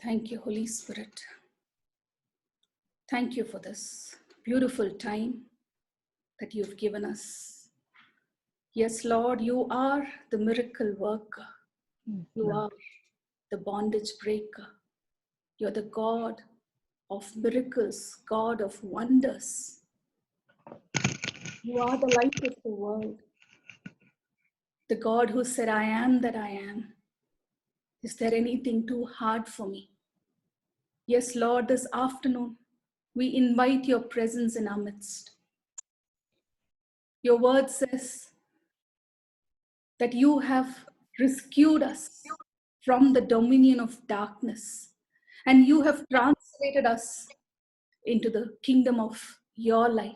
Thank you, Holy Spirit. Thank you for this beautiful time that you've given us. Yes, Lord, you are the miracle worker. You are the bondage breaker. You're the God of miracles, God of wonders. You are the light of the world. The God who said, I am that I am. Is there anything too hard for me? Yes, Lord, this afternoon, we invite your presence in our midst. Your word says that you have rescued us from the dominion of darkness, and you have translated us into the kingdom of your light.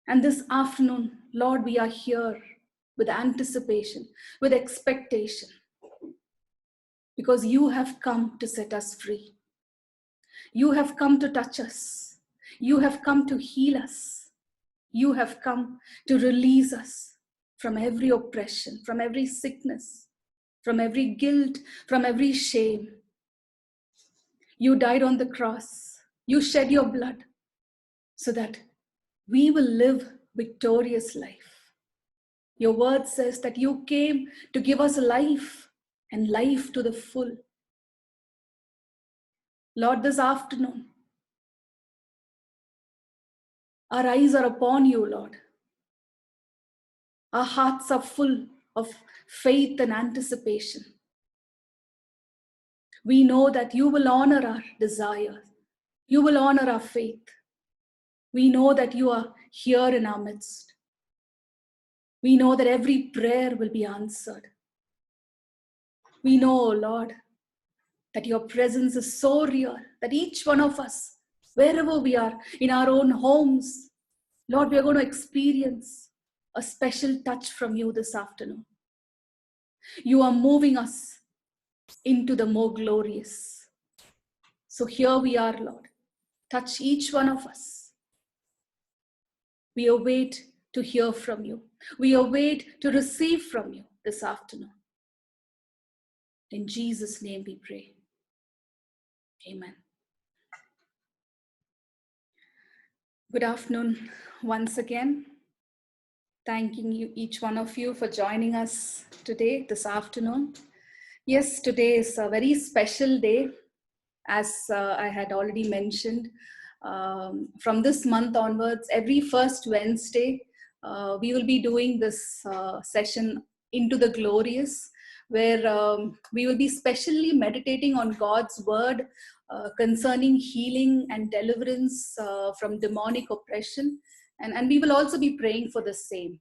And this afternoon, Lord, we are here with anticipation, with expectation, because you have come to set us free. You have come to touch us. You have come to heal us. You have come to release us from every oppression, from every sickness, from every guilt, from every shame. You died on the cross. You shed your blood so that we will live victorious life. Your word says that you came to give us life and life to the full. Lord, this afternoon, our eyes are upon you, Lord. Our hearts are full of faith and anticipation. We know that you will honor our desires. You will honor our faith. We know that you are here in our midst. We know that every prayer will be answered. We know, Lord, that your presence is so real that each one of us, wherever we are, in our own homes, Lord, we are going to experience a special touch from you this afternoon. You are moving us into the more glorious. So here we are, Lord. Touch each one of us. We await to hear from you. We await to receive from you this afternoon. In Jesus' name we pray. Amen. Good afternoon once again. Thanking you, each one of you, for joining us today, this afternoon. Yes, today is a very special day. As I had already mentioned, from this month onwards, every first Wednesday, we will be doing this session Into the Glorious, where we will be specially meditating on God's word concerning healing and deliverance from demonic oppression. And we will also be praying for the same.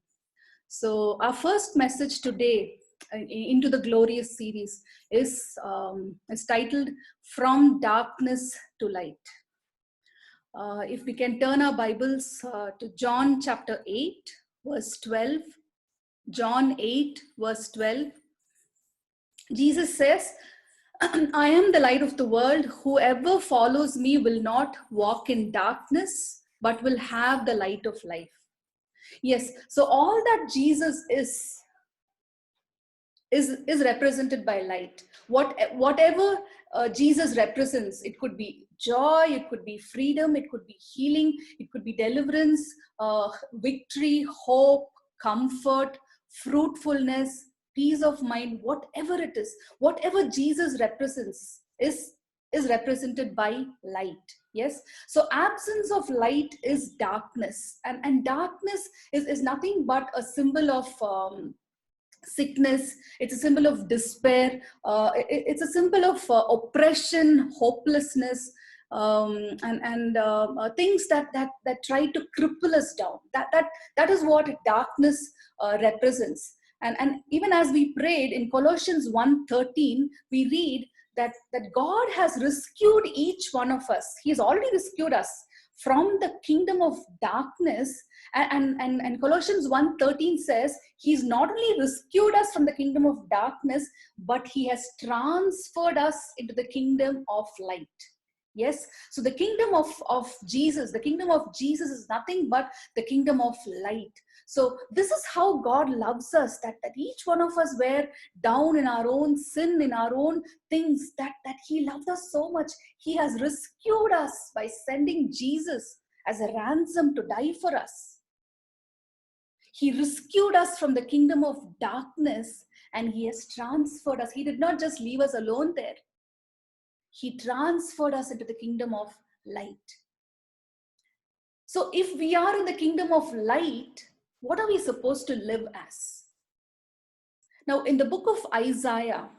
So our first message today Into the Glorious series is titled From Darkness to Light. If we can turn our Bibles to John chapter 8, verse 12. John 8, verse 12. Jesus says, I am the light of the world. Whoever follows me will not walk in darkness, but will have the light of life. Yes, so all that Jesus is represented by light. Whatever Jesus represents, it could be joy, it could be freedom, it could be healing, it could be deliverance, victory, hope, comfort, fruitfulness, peace of mind, whatever it is, whatever Jesus represents is represented by light. Yes, so absence of light is darkness, and darkness is nothing but a symbol of sickness. It's a symbol of despair. It's a symbol of oppression, hopelessness, and things that try to cripple us down. That is what darkness represents. And even as we prayed in Colossians 1:13, we read that God has rescued each one of us. He has already rescued us from the kingdom of darkness. And Colossians 1:13 says, he's not only rescued us from the kingdom of darkness, but he has transferred us into the kingdom of light. Yes. So the kingdom of Jesus, the kingdom of Jesus is nothing but the kingdom of light. So this is how God loves us, that each one of us were down in our own sin, in our own things, that he loved us so much. He has rescued us by sending Jesus as a ransom to die for us. He rescued us from the kingdom of darkness and he has transferred us. He did not just leave us alone there. He transferred us into the kingdom of light. So if we are in the kingdom of light, what are we supposed to live as? Now, in the book of Isaiah,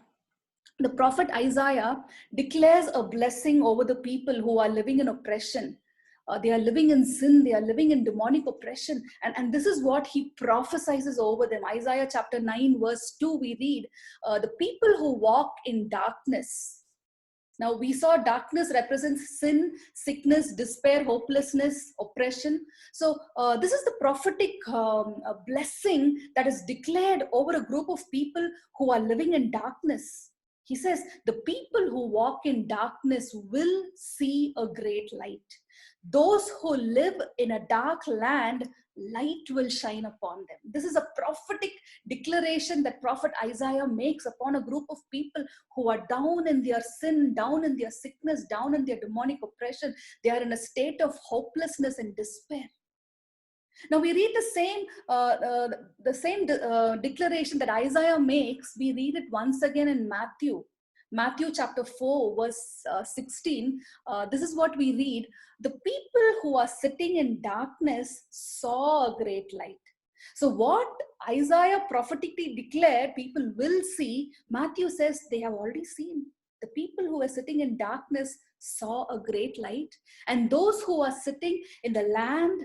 the prophet Isaiah declares a blessing over the people who are living in oppression. They are living in sin, they are living in demonic oppression. And this is what he prophesies over them. Isaiah chapter 9, verse 2, we read, the people who walk in darkness. Now, we saw darkness represents sin, sickness, despair, hopelessness, oppression. So this is the prophetic blessing that is declared over a group of people who are living in darkness. He says, the people who walk in darkness will see a great light. Those who live in a dark land, light will shine upon them. This is a prophetic declaration that prophet Isaiah makes upon a group of people who are down in their sin, down in their sickness, down in their demonic oppression. They are in a state of hopelessness and despair. Now we read the same declaration that Isaiah makes. We read it once again in Matthew chapter 4, verse 16. This is what we read. The people who are sitting in darkness saw a great light. So what Isaiah prophetically declared people will see, Matthew says they have already seen. The people who are sitting in darkness saw a great light. And those who are sitting in the land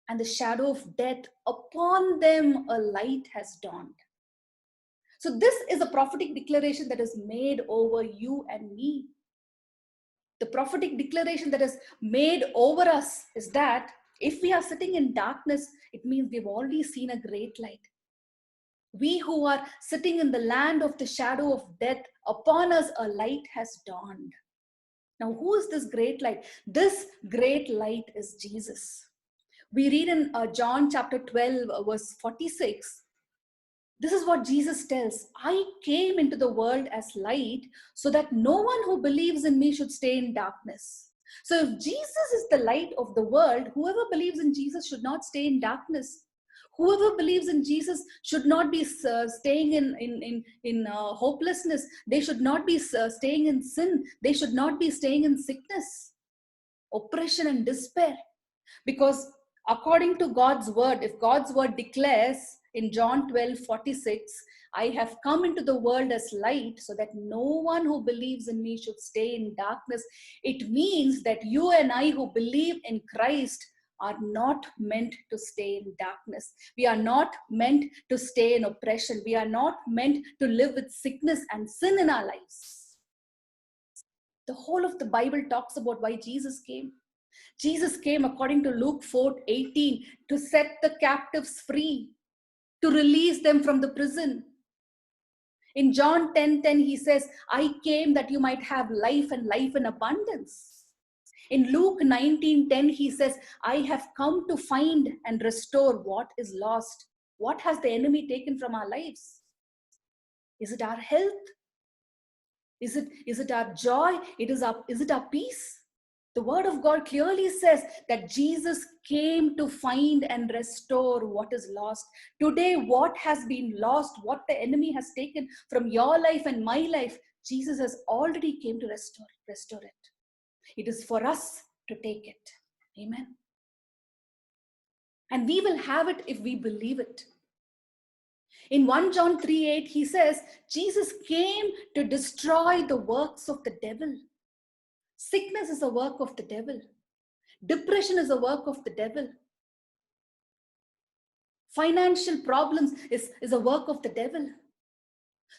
and the shadow of death, upon them a light has dawned. So this is a prophetic declaration that is made over you and me. The prophetic declaration that is made over us is that if we are sitting in darkness, it means we've already seen a great light. We who are sitting in the land of the shadow of death, upon us a light has dawned. Now, who is this great light? This great light is Jesus. We read in John chapter 12, verse 46. This is what Jesus tells. I came into the world as light so that no one who believes in me should stay in darkness. So if Jesus is the light of the world, whoever believes in Jesus should not stay in darkness. Whoever believes in Jesus should not be staying in hopelessness. They should not be staying in sin. They should not be staying in sickness, oppression and despair. Because according to God's word, if God's word declares in John 12:46, I have come into the world as light so that no one who believes in me should stay in darkness. It means that you and I who believe in Christ are not meant to stay in darkness. We are not meant to stay in oppression. We are not meant to live with sickness and sin in our lives. The whole of the Bible talks about why Jesus came. Jesus came, according to Luke 4:18, to set the captives free, to release them from the prison. In John 10:10, he says, I came that you might have life and life in abundance. In Luke 19:10, he says, I have come to find and restore what is lost. What has the enemy taken from our lives? Is it our health? Is it our joy? Is it our peace? The word of God clearly says that Jesus came to find and restore what is lost. Today, what has been lost, what the enemy has taken from your life and my life, Jesus has already came to restore it. It is for us to take it. Amen. And we will have it if we believe it. In 1 John 3:8, he says, Jesus came to destroy the works of the devil. Sickness is a work of the devil. Depression is a work of the devil. Financial problems is a work of the devil.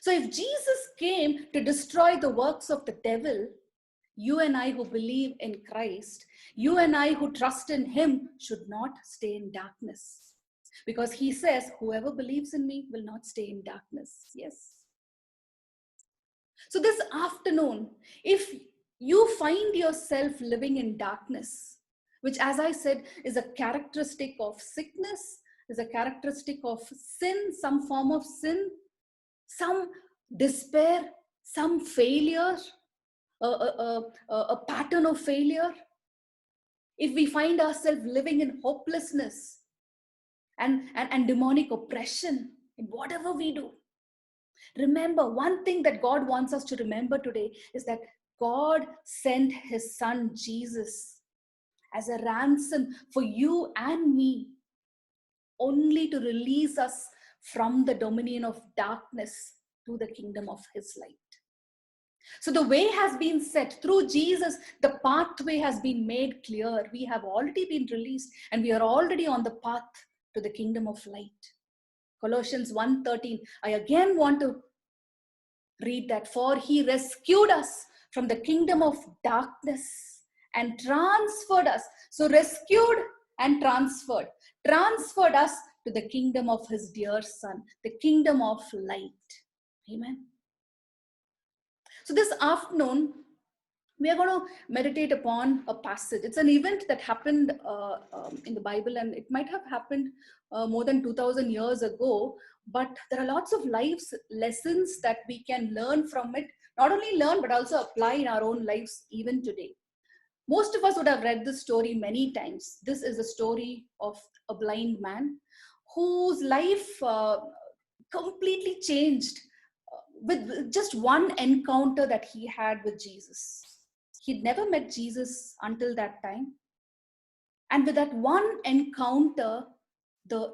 So if Jesus came to destroy the works of the devil, you and I who believe in Christ, you and I who trust in him should not stay in darkness. Because he says, whoever believes in me will not stay in darkness. Yes. So this afternoon, if you find yourself living in darkness, which, as I said, is a characteristic of sickness, is a characteristic of sin, some form of sin, some despair, some failure, a pattern of failure. If we find ourselves living in hopelessness and demonic oppression in whatever we do, remember one thing that God wants us to remember today is that God sent his son Jesus as a ransom for you and me, only to release us from the dominion of darkness to the kingdom of his light. So the way has been set through Jesus. The pathway has been made clear. We have already been released and we are already on the path to the kingdom of light. Colossians 1:13. I again want to read that. For he rescued us from the kingdom of darkness and transferred us. So rescued and transferred us to the kingdom of his dear son, the kingdom of light. Amen. So this afternoon, we are going to meditate upon a passage. It's an event that happened in the Bible, and it might have happened more than 2000 years ago, but there are lots of life lessons that we can learn from it. Not only learn, but also apply in our own lives even today. Most of us would have read this story many times. This is a story of a blind man whose life completely changed with just one encounter that he had with Jesus. He'd never met Jesus until that time. And with that one encounter, the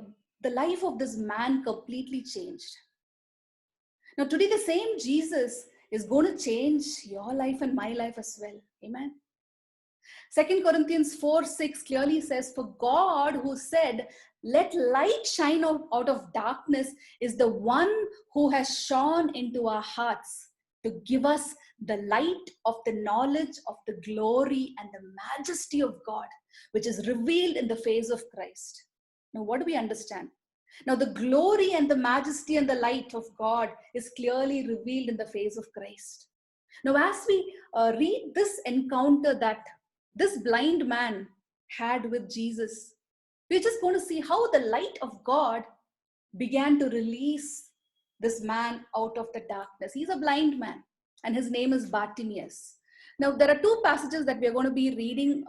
life of this man completely changed. Now, today, the same Jesus is going to change your life and my life as well. Amen. 2 Corinthians 4:6 clearly says, for God who said, let light shine out of darkness, is the one who has shone into our hearts to give us the light of the knowledge of the glory and the majesty of God, which is revealed in the face of Christ. Now, what do we understand? Now, the glory and the majesty and the light of God is clearly revealed in the face of Christ. Now, as we read this encounter that this blind man had with Jesus, we're just going to see how the light of God began to release this man out of the darkness. He's a blind man, and his name is Bartimaeus. Now, there are two passages that we're going to be reading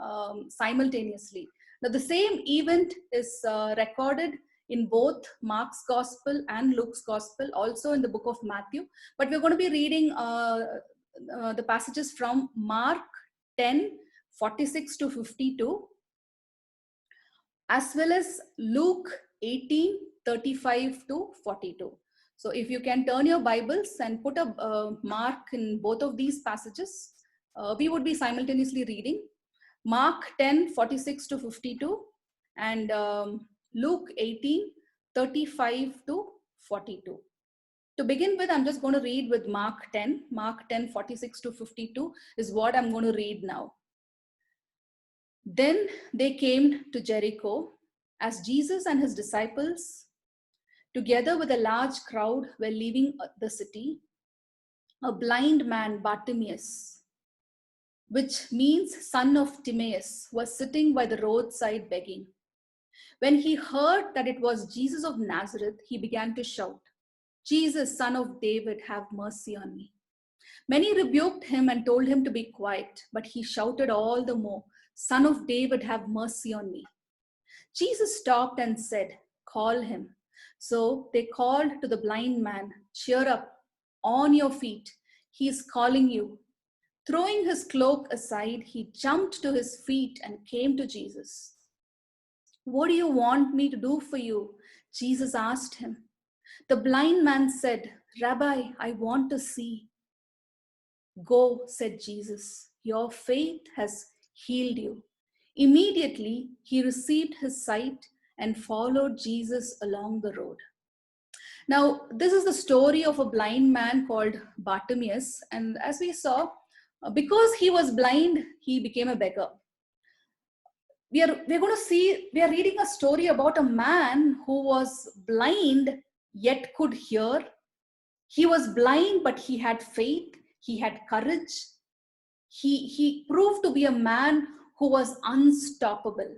simultaneously. Now, the same event is recorded in both Mark's Gospel and Luke's Gospel, also in the book of Matthew. But we're going to be reading the passages from Mark 10:46 to 52, as well as Luke 18:35 to 42. So if you can turn your Bibles and put a mark in both of these passages, we would be simultaneously reading Mark 10:46 to 52 and Luke 18:35 to 42. To begin with, I'm just going to read with Mark 10. Mark 10:46 to 52 is what I'm going to read now. Then they came to Jericho, as Jesus and his disciples, together with a large crowd, were leaving the city. A blind man, Bartimaeus, which means son of Timaeus, was sitting by the roadside begging. When he heard that it was Jesus of Nazareth, he began to shout, Jesus, son of David, have mercy on me. Many rebuked him and told him to be quiet, but he shouted all the more, Son of David, have mercy on me. Jesus stopped and said, call him. So they called to the blind man, cheer up, on your feet, he is calling you. Throwing his cloak aside, he jumped to his feet and came to Jesus. What do you want me to do for you? Jesus asked him. The blind man said, Rabbi, I want to see. Go, said Jesus, your faith has healed you. Immediately, he received his sight and followed Jesus along the road. Now, this is the story of a blind man called Bartimaeus. And as we saw, because he was blind, he became a beggar. We are reading a story about a man who was blind yet could hear. He was blind, but he had faith. He had courage. He proved to be a man who was unstoppable.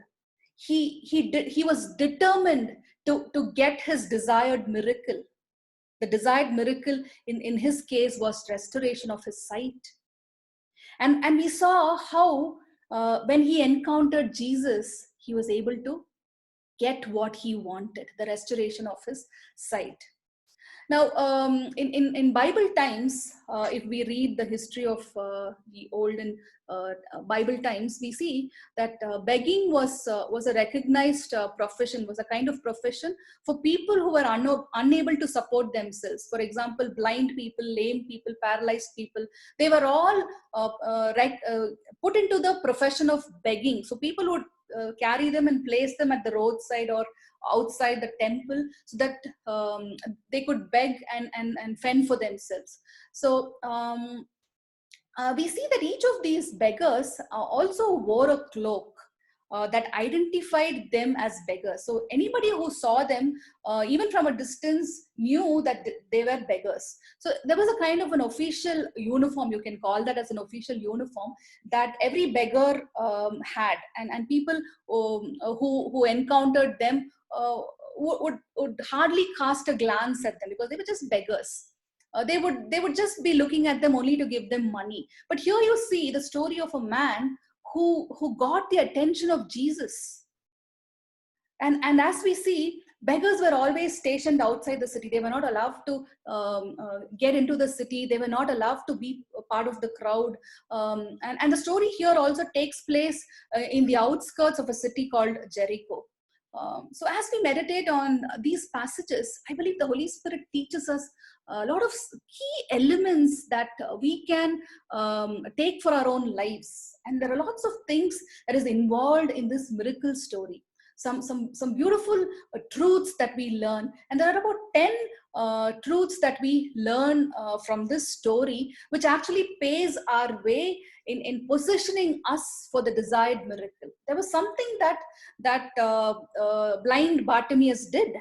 He was determined to get his desired miracle. The desired miracle in his case was restoration of his sight. And we saw how when he encountered Jesus, he was able to get what he wanted, the restoration of his sight. Now, in Bible times, if we read the history of the olden Bible times, we see that begging was a recognized profession, was a kind of profession for people who were unable to support themselves. For example, blind people, lame people, paralyzed people, they were all put into the profession of begging. So people would carry them and place them at the roadside or outside the temple so that they could beg and fend for themselves. So we see that each of these beggars also wore a cloak that identified them as beggars. So anybody who saw them, even from a distance, knew that they were beggars. So there was a kind of an official uniform, you can call that as an official uniform, that every beggar had. And people who encountered them would hardly cast a glance at them because they were just beggars. They would just be looking at them only to give them money. But here you see the story of a man who got the attention of Jesus. And as we see, beggars were always stationed outside the city. They were not allowed to get into the city. They were not allowed to be a part of the crowd. And the story here also takes place in the outskirts of a city called Jericho. So as we meditate on these passages, I believe the Holy Spirit teaches us a lot of key elements that we can take for our own lives. And there are lots of things that is involved in this miracle story. Some beautiful truths that we learn. And there are about 10 truths that we learn from this story, which actually paves our way in positioning us for the desired miracle. There was something that blind Bartimaeus did.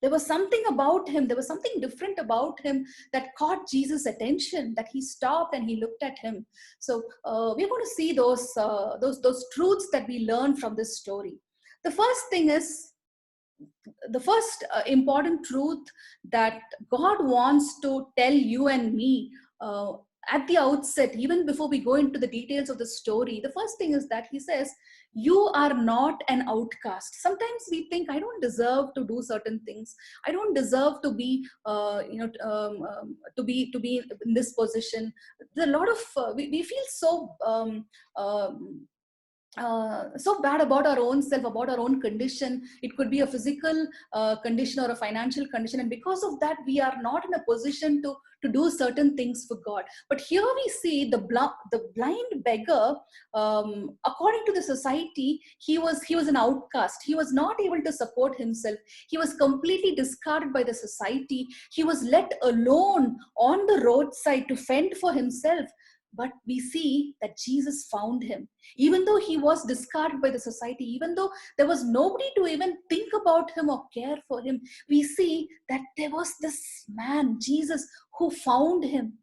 There was something about him, there was something different about him that caught Jesus' attention, that he stopped and he looked at him. So we're going to see those truths that we learn from this story. The first thing is, the first important truth that God wants to tell you and me at the outset, even before we go into the details of the story, the first thing is that he says, you are not an outcast. Sometimes we think, I don't deserve to do certain things. I don't deserve to be, to be in this position. There's a lot of, we feel so, so bad about our own self, about our own condition. It could be a physical condition or a financial condition, and because of that we are not in a position to do certain things for God. But here we see the blind beggar, according to the society, he was an outcast. He was not able to support himself. He was completely discarded by the society. He was let alone on the roadside to fend for himself. But we see that Jesus found him. Even though he was discarded by the society, even though there was nobody to even think about him or care for him, we see that there was this man, Jesus, who found him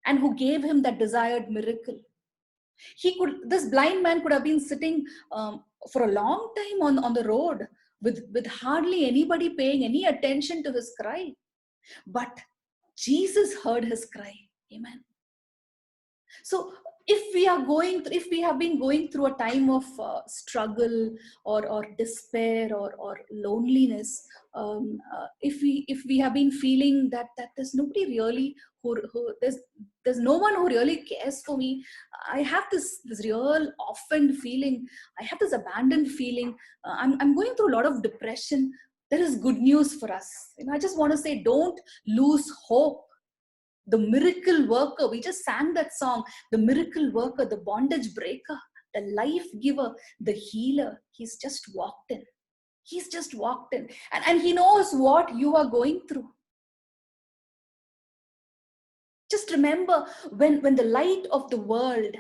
and who gave him that desired miracle. This blind man could have been sitting for a long time on the road with hardly anybody paying any attention to his cry. But Jesus heard his cry. Amen. So if we have been going through a time of struggle or despair or loneliness, if we have been feeling that there's nobody really who there's no one who really cares for me, I have this real orphaned feeling, I have this abandoned feeling, I'm going through a lot of depression, there is good news for us. I just want to say, don't lose hope. The miracle worker, we just sang that song, the miracle worker, the bondage breaker, the life giver, the healer, he's just walked in. He's just walked in, and he knows what you are going through. Just remember, when the light of the world,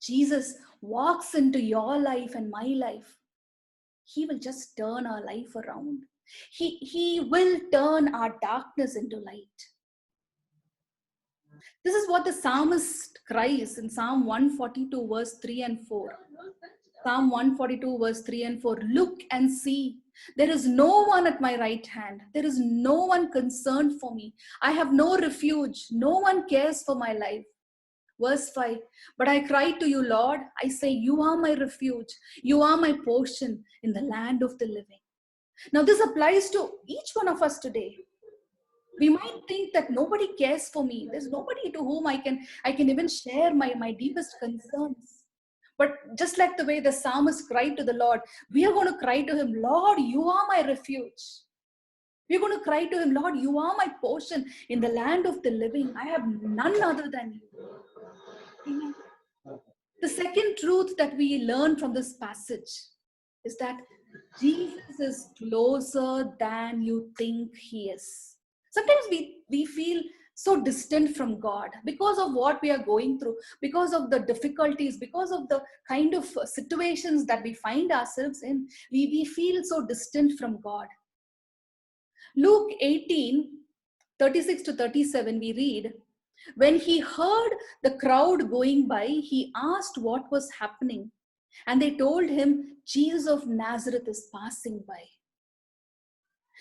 Jesus, walks into your life and my life, he will just turn our life around. He will turn our darkness into light. This is what the psalmist cries in Psalm 142 verse 3 and 4. Psalm 142 verse 3 and 4. Look and see. There is no one at my right hand. There is no one concerned for me. I have no refuge. No one cares for my life. Verse 5. But I cry to you, Lord. I say, you are my refuge. You are my portion in the land of the living. Now this applies to each one of us today. We might think that nobody cares for me. There's nobody to whom I can even share my deepest concerns. But just like the way the psalmist cried to the Lord, we are going to cry to him, Lord, you are my refuge. We're going to cry to him, Lord, you are my portion in the land of the living. I have none other than you. Amen. The second truth that we learn from this passage is that Jesus is closer than you think he is. Sometimes we feel so distant from God because of what we are going through, because of the difficulties, because of the kind of situations that we find ourselves in. We feel so distant from God. Luke 18, 36 to 37, we read, when he heard the crowd going by, he asked what was happening. And they told him, Jesus of Nazareth is passing by.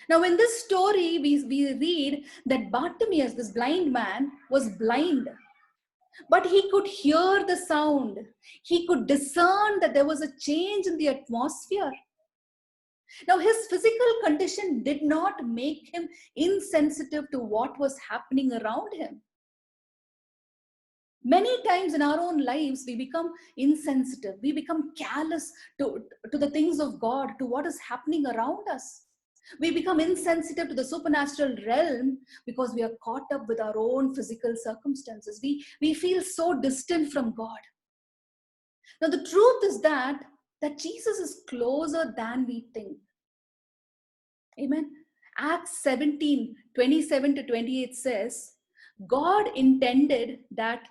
Now, in this story, we read that Bartimaeus, this blind man, was blind. But he could hear the sound. He could discern that there was a change in the atmosphere. Now, his physical condition did not make him insensitive to what was happening around him. Many times in our own lives, we become insensitive. We become callous to the things of God, to what is happening around us. We become insensitive to the supernatural realm because we are caught up with our own physical circumstances. We feel so distant from God. Now, the truth is that Jesus is closer than we think. Amen. Acts 17, 27 to 28 says, God intended that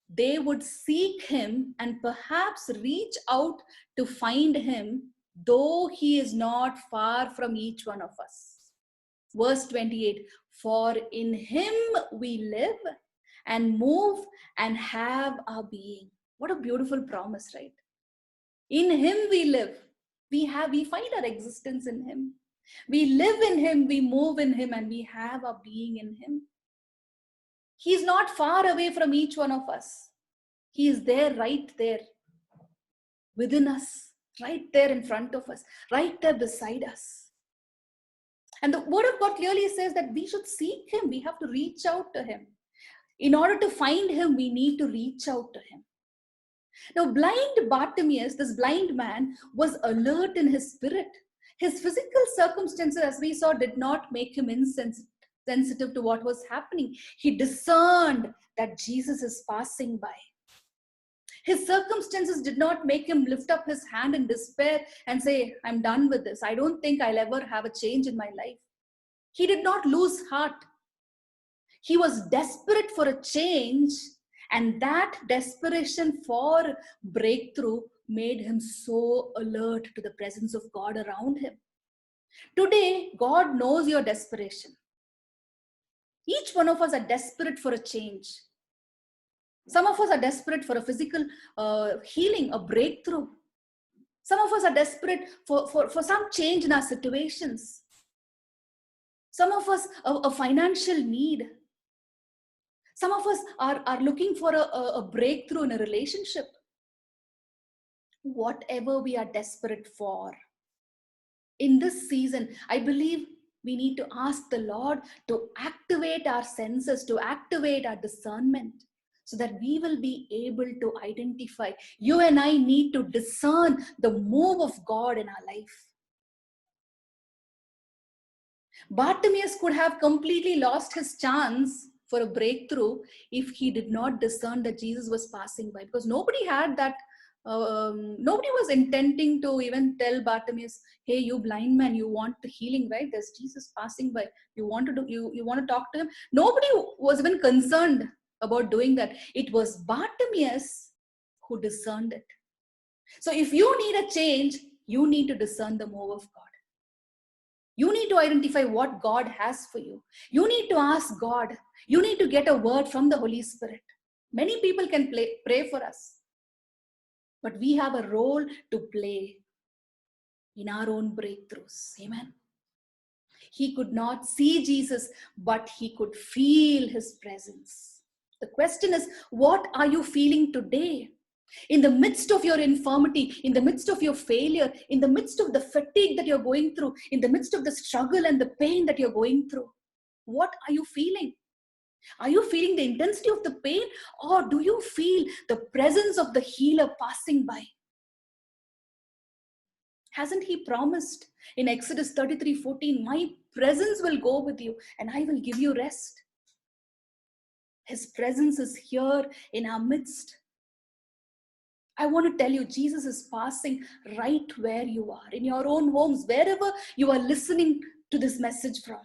they would seek him and perhaps reach out to find him, though he is not far from each one of us. Verse 28, for in him we live and move and have our being. What a beautiful promise, right? In him we live. We find our existence in him. We live in him, we move in him, and we have our being in him. He's not far away from each one of us. He is there, right there, within us, right there in front of us, right there beside us. And the word of God clearly says that we should seek him. We have to reach out to him. In order to find him, we need to reach out to him. Now, blind Bartimaeus, this blind man, was alert in his spirit. His physical circumstances, as we saw, did not make him insensitive to what was happening. He discerned that Jesus is passing by. His circumstances did not make him lift up his hand in despair and say, I'm done with this. I don't think I'll ever have a change in my life. He did not lose heart. He was desperate for a change, and that desperation for breakthrough made him so alert to the presence of God around him. Today, God knows your desperation. Each one of us are desperate for a change. Some of us are desperate for a physical healing, a breakthrough. Some of us are desperate for some change in our situations. Some of us a financial need. Some of us are looking for a breakthrough in a relationship. Whatever we are desperate for, in this season, I believe we need to ask the Lord to activate our senses, to activate our discernment, so that we will be able to identify. You and I need to discern the move of God in our life. Bartimaeus could have completely lost his chance for a breakthrough if he did not discern that Jesus was passing by, because nobody had that. Nobody was intending to even tell Bartimaeus, hey, you blind man, you want the healing, right? There's Jesus passing by. You want to talk to him. Nobody was even concerned about doing that. It was Bartimaeus who discerned it. So if you need a change, you need to discern the move of God. You need to identify what God has for you. You need to ask God. You need to get a word from the Holy Spirit. Many people can pray for us, but we have a role to play in our own breakthroughs. Amen. He could not see Jesus, but he could feel his presence. The question is, what are you feeling today? In the midst of your infirmity, in the midst of your failure, in the midst of the fatigue that you're going through, in the midst of the struggle and the pain that you're going through, what are you feeling? Are you feeling the intensity of the pain, or do you feel the presence of the healer passing by? Hasn't he promised in Exodus 33:14, my presence will go with you and I will give you rest? His presence is here in our midst. I want to tell you, Jesus is passing right where you are, in your own homes, wherever you are listening to this message from.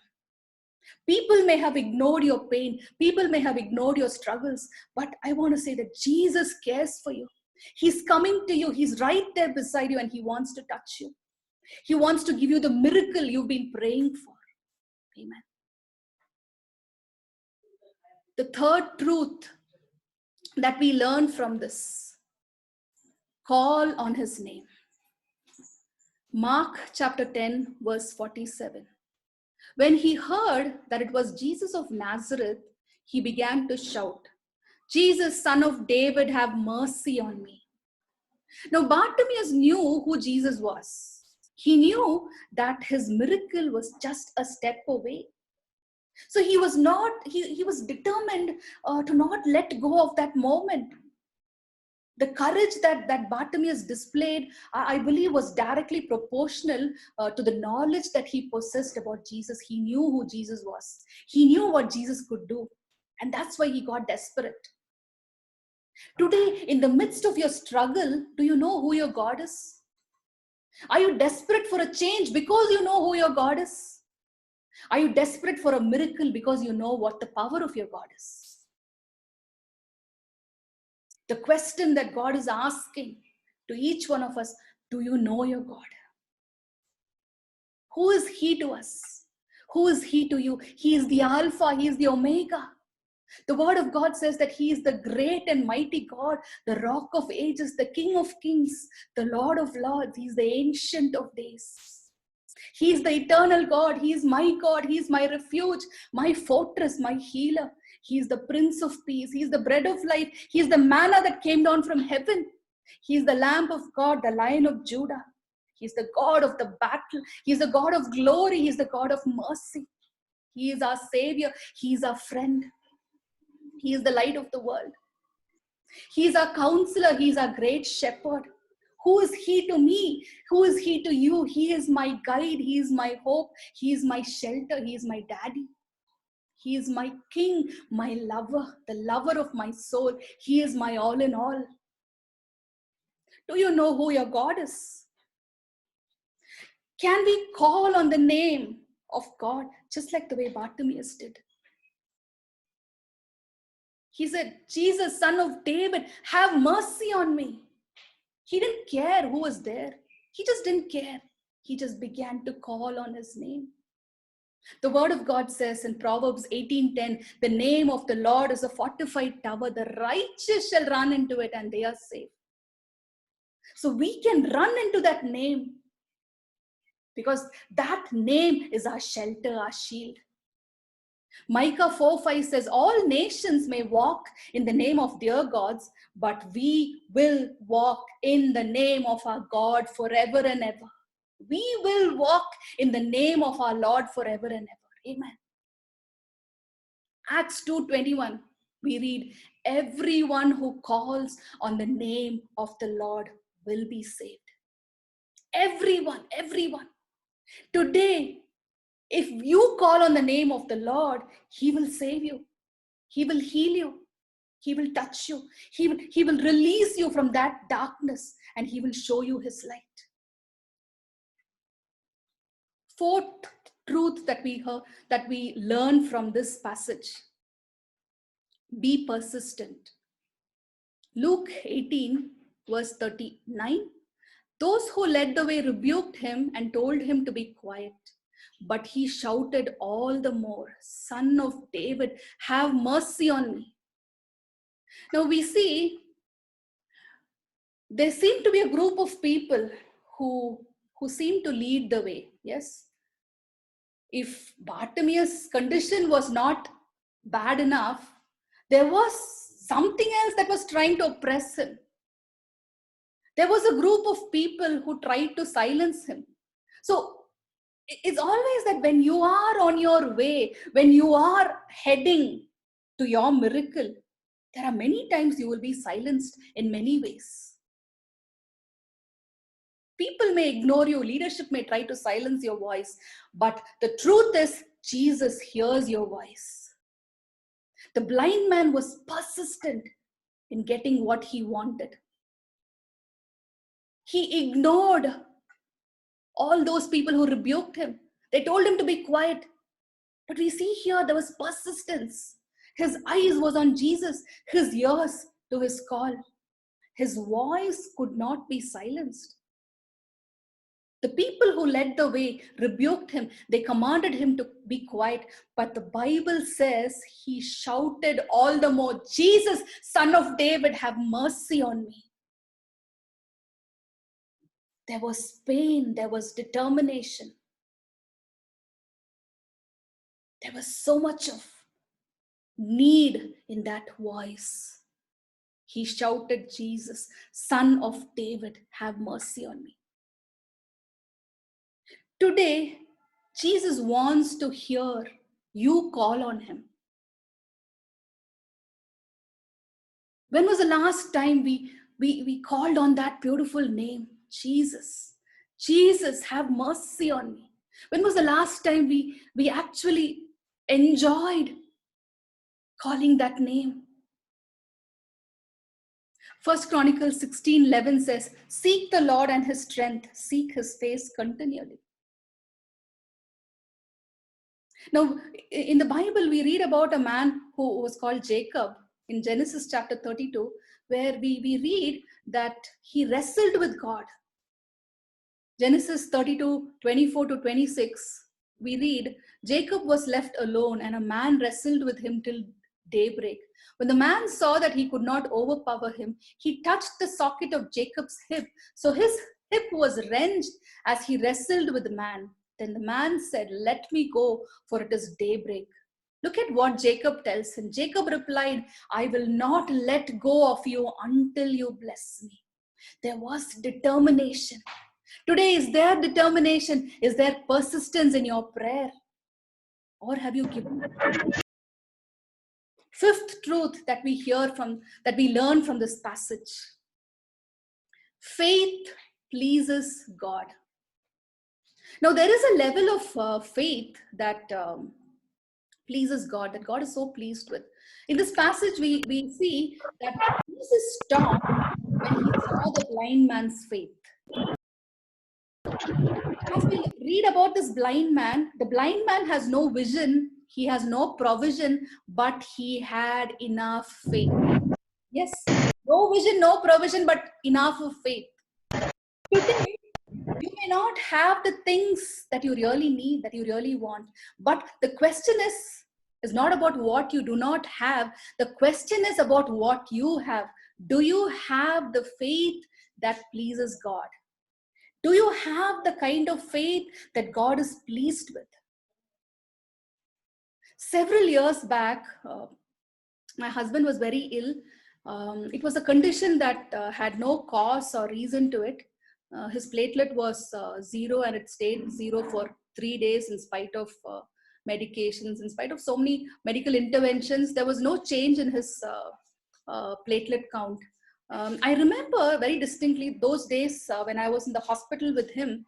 People may have ignored your pain. People may have ignored your struggles. But I want to say that Jesus cares for you. He's coming to you. He's right there beside you and he wants to touch you. He wants to give you the miracle you've been praying for. Amen. The third truth that we learn from this, call on his name. Mark chapter 10, verse 47. When he heard that it was Jesus of Nazareth, he began to shout, Jesus, son of David, have mercy on me. Now, Bartimaeus knew who Jesus was. He knew that his miracle was just a step away. So he was determined to not let go of that moment. The courage that Bartimaeus displayed, I believe, was directly proportional to the knowledge that he possessed about Jesus. He knew who Jesus was. He knew what Jesus could do. And that's why he got desperate. Today, in the midst of your struggle, do you know who your God is? Are you desperate for a change because you know who your God is? Are you desperate for a miracle because you know what the power of your God is? The question that God is asking to each one of us, do you know your God? Who is he to us? Who is he to you? He is the Alpha, he is the Omega. The word of God says that he is the great and mighty God, the rock of ages, the King of kings, the Lord of lords. He is the ancient of days. He is the eternal God. He is my God. He is my refuge, my fortress, my healer. He is the Prince of Peace. He is the bread of life. He is the manna that came down from heaven. He is the Lamb of God, the Lion of Judah. He is the God of the battle. He is the God of glory. He is the God of mercy. He is our Savior. He is our friend. He is the light of the world. He is our counselor. He is our great shepherd. Who is he to me? Who is he to you? He is my guide. He is my hope. He is my shelter. He is my daddy. He is my king, my lover, the lover of my soul. He is my all in all. Do you know who your God is? Can we call on the name of God just like the way Bartimaeus did? He said, Jesus, son of David, have mercy on me. He didn't care who was there. He just didn't care. He just began to call on his name. The word of God says in Proverbs 18:10, the name of the Lord is a fortified tower. The righteous shall run into it and they are safe. So we can run into that name because that name is our shelter, our shield. Micah 4:5 says, all nations may walk in the name of their gods, but we will walk in the name of our God forever and ever. We will walk in the name of our Lord forever and ever. Amen. Acts 2:21, we read, everyone who calls on the name of the Lord will be saved. Everyone. Today, if you call on the name of the Lord, he will save you. He will heal you. He will touch you. He will release you from that darkness and he will show you his light. Fourth truth that we learn from this passage. Be persistent. Luke 18 verse 39. Those who led the way rebuked him and told him to be quiet. but he shouted all the more, "Son of David, have mercy on me." Now we see there seem to be a group of people who seem to lead the way. Yes, if Bartimaeus' condition was not bad enough, there was something else that was trying to oppress him. There was a group of people who tried to silence him. So it's always that when you are on your way, when you are heading to your miracle, there are many times you will be silenced in many ways. People may ignore you, leadership may try to silence your voice, but the truth is, Jesus hears your voice. The blind man was persistent in getting what he wanted. He ignored all those people who rebuked him. They told him to be quiet. But we see here there was persistence. His eyes was on Jesus, his ears to his call. His voice could not be silenced. The people who led the way rebuked him. They commanded him to be quiet. But the Bible says he shouted all the more, "Jesus, Son of David, have mercy on me." There was pain. There was determination. There was so much of need in that voice. He shouted, "Jesus, Son of David, have mercy on me." Today, Jesus wants to hear you call on him. When was the last time we called on that beautiful name, Jesus? Jesus, have mercy on me. When was the last time we actually enjoyed calling that name? First Chronicles 16:11 says, "Seek the Lord and his strength, seek his face continually." Now, in the Bible, we read about a man who was called Jacob in Genesis chapter 32, where we read that he wrestled with God. Genesis 32:24 to 26, we read, "Jacob was left alone, and a man wrestled with him till daybreak. When the man saw that he could not overpower him, he touched the socket of Jacob's hip. So his hip was wrenched as he wrestled with the man. Then the man said, 'Let me go, for it is daybreak.'" Look at what Jacob tells him. Jacob replied, "I will not let go of you until you bless me." There was determination. Today, is there determination? Is there persistence in your prayer? Or have you given up? Fifth truth that we learn from this passage. Faith pleases God. Now, there is a level of faith that pleases God, that God is so pleased with. In this passage, we see that Jesus stopped when he saw the blind man's faith. As we read about this blind man, the blind man has no vision, he has no provision, but he had enough faith. Yes, no vision, no provision, but enough of faith. Today, you may not have the things that you really need, that you really want, but the question is not about what you do not have. The question is about what you have. Do you have the faith that pleases God? Do you have the kind of faith that God is pleased with? Several years back, my husband was very ill. It was a condition that had no cause or reason to it. His platelet was zero, and it stayed zero for 3 days in spite of medications, in spite of so many medical interventions. There was no change in his platelet count. I remember very distinctly those days when I was in the hospital with him.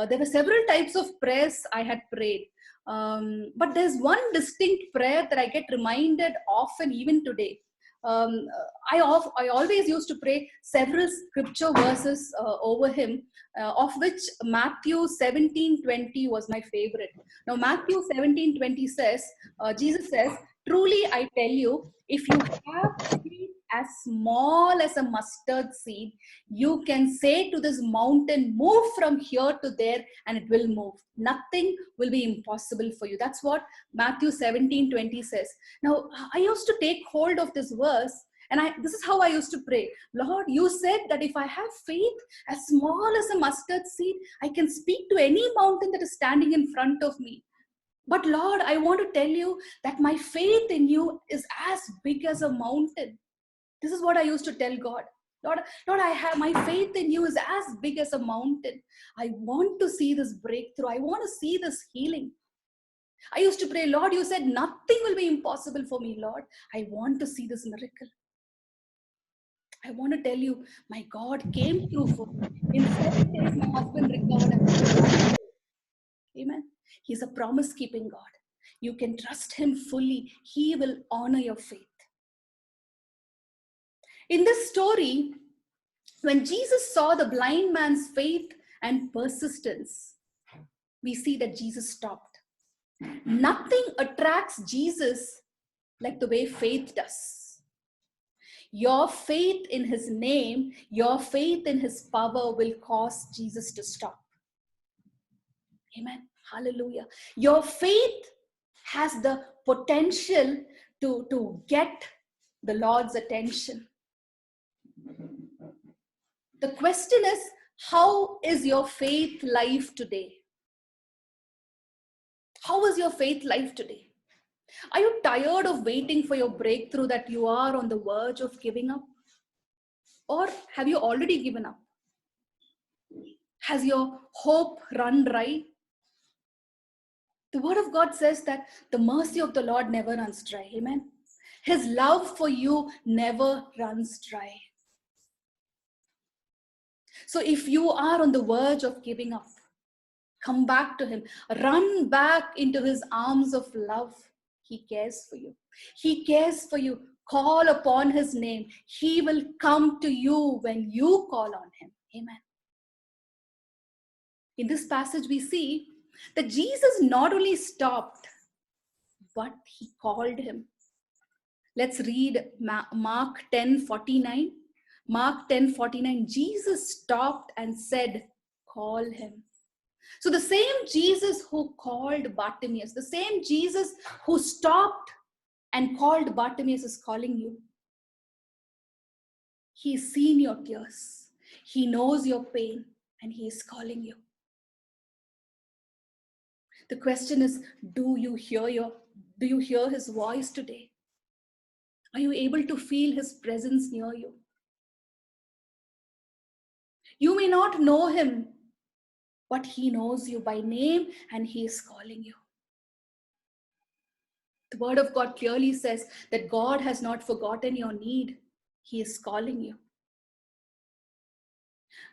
There were several types of prayers I had prayed. But there's one distinct prayer that I get reminded often, even today. I always used to pray several scripture verses over him, of which Matthew 17:20 was my favorite. Now, Matthew 17:20 says, Jesus says, "Truly I tell you, if you have faith as small as a mustard seed, you can say to this mountain, move from here to there, and it will move. Nothing will be impossible for you. That's what Matthew 17:20 says. Now, I used to take hold of this verse, and this is how I used to pray. Lord, you said that if I have faith as small as a mustard seed, I can speak to any mountain that is standing in front of me. But Lord, I want to tell you that my faith in you is as big as a mountain. This is what I used to tell God. Lord, I have my faith in you is as big as a mountain. I want to see this breakthrough. I want to see this healing. I used to pray, Lord, you said nothing will be impossible for me, Lord. I want to see this miracle. I want to tell you, my God came through for me. In 7 days, my husband recovered. Amen. He's a promise-keeping God. You can trust him fully. He will honor your faith. In this story, when Jesus saw the blind man's faith and persistence, we see that Jesus stopped. Nothing attracts Jesus like the way faith does. Your faith in his name, your faith in his power will cause Jesus to stop. Amen. Hallelujah. Your faith has the potential to get the Lord's attention. The question is, how is your faith life today? How is your faith life today? Are you tired of waiting for your breakthrough, that you are on the verge of giving up? Or have you already given up? Has your hope run dry? The word of God says that the mercy of the Lord never runs dry. Amen. His love for you never runs dry. So if you are on the verge of giving up, come back to him. Run back into his arms of love. He cares for you. He cares for you. Call upon his name. He will come to you when you call on him. Amen. In this passage, we see that Jesus not only stopped, but he called him. Let's read Mark 10:49. Mark 10:49. Jesus stopped and said, call him. So the same Jesus who called Bartimaeus, the same Jesus who stopped and called Bartimaeus is calling you. He's seen your tears. He knows your pain, and he is calling you. The question is, do you hear his voice today? Are you able to feel his presence near you? You may not know him, but he knows you by name and he is calling you. The word of God clearly says that God has not forgotten your need. He is calling you.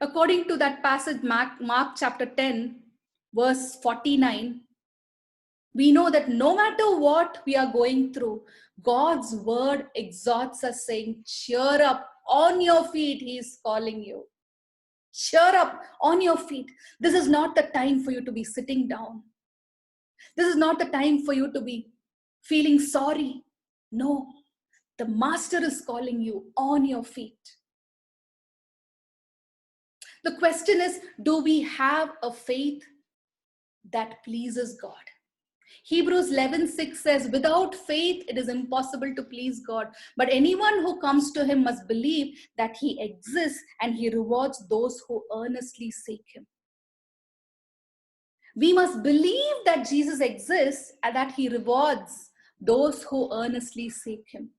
According to that passage, Mark chapter 10, verse 49, we know that no matter what we are going through, God's word exhorts us saying, cheer up, on your feet, he is calling you. Cheer up, on your feet. This is not the time for you to be sitting down. This is not the time for you to be feeling sorry. No, the master is calling you on your feet. The question is, do we have a faith that pleases God? Hebrews 11:6 says, without faith, it is impossible to please God. But anyone who comes to him must believe that he exists and he rewards those who earnestly seek him. We must believe that Jesus exists and that he rewards those who earnestly seek him.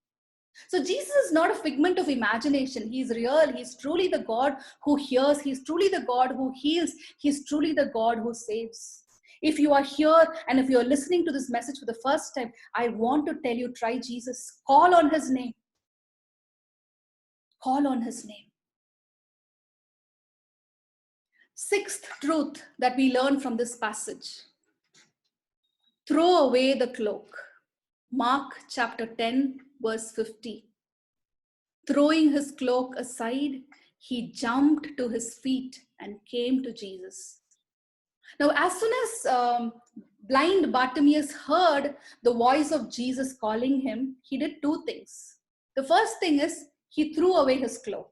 So Jesus is not a figment of imagination. He's real. He's truly the God who hears. He's truly the God who heals. He's truly the God who saves. If you are here and if you're listening to this message for the first time, I want to tell you, try Jesus. Call on his name. Call on his name. Sixth truth that we learn from this passage. Throw away the cloak. Mark chapter 10, verse 50. Throwing his cloak aside, he jumped to his feet and came to Jesus. Now, as soon as blind Bartimaeus heard the voice of Jesus calling him, he did two things. The first thing is, he threw away his cloak.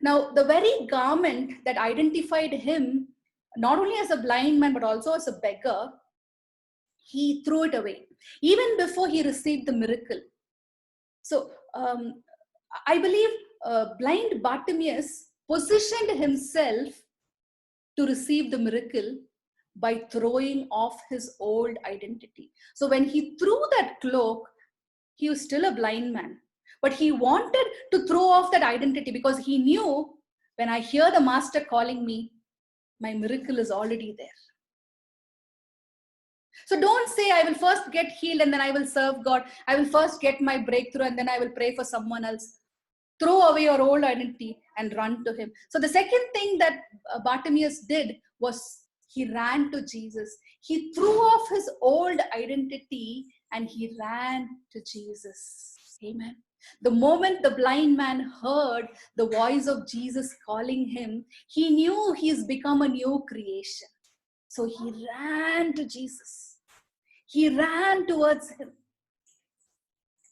Now, the very garment that identified him, not only as a blind man, but also as a beggar, he threw it away, even before he received the miracle. So, I believe blind Bartimaeus positioned himself to receive the miracle by throwing off his old identity. So when he threw that cloak, he was still a blind man, but he wanted to throw off that identity because he knew, when I hear the master calling me, my miracle is already there. So don't say, I will first get healed and then I will serve God. I will first get my breakthrough and then I will pray for someone else. Throw away your old identity and run to him. So the second thing that Bartimaeus did was he ran to Jesus. He threw off his old identity and he ran to Jesus. Amen. The moment the blind man heard the voice of Jesus calling him, he knew he's become a new creation. So he ran to Jesus. He ran towards him.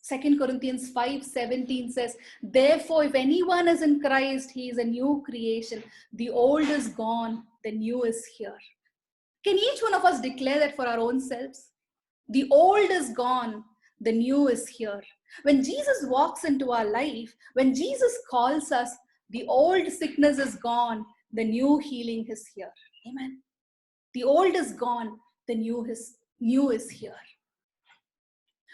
2 Corinthians 5:17 says, therefore, if anyone is in Christ, he is a new creation. The old is gone, the new is here. Can each one of us declare that for our own selves? The old is gone, the new is here. When Jesus walks into our life, when Jesus calls us, the old sickness is gone, the new healing is here. Amen. The old is gone, the new is here.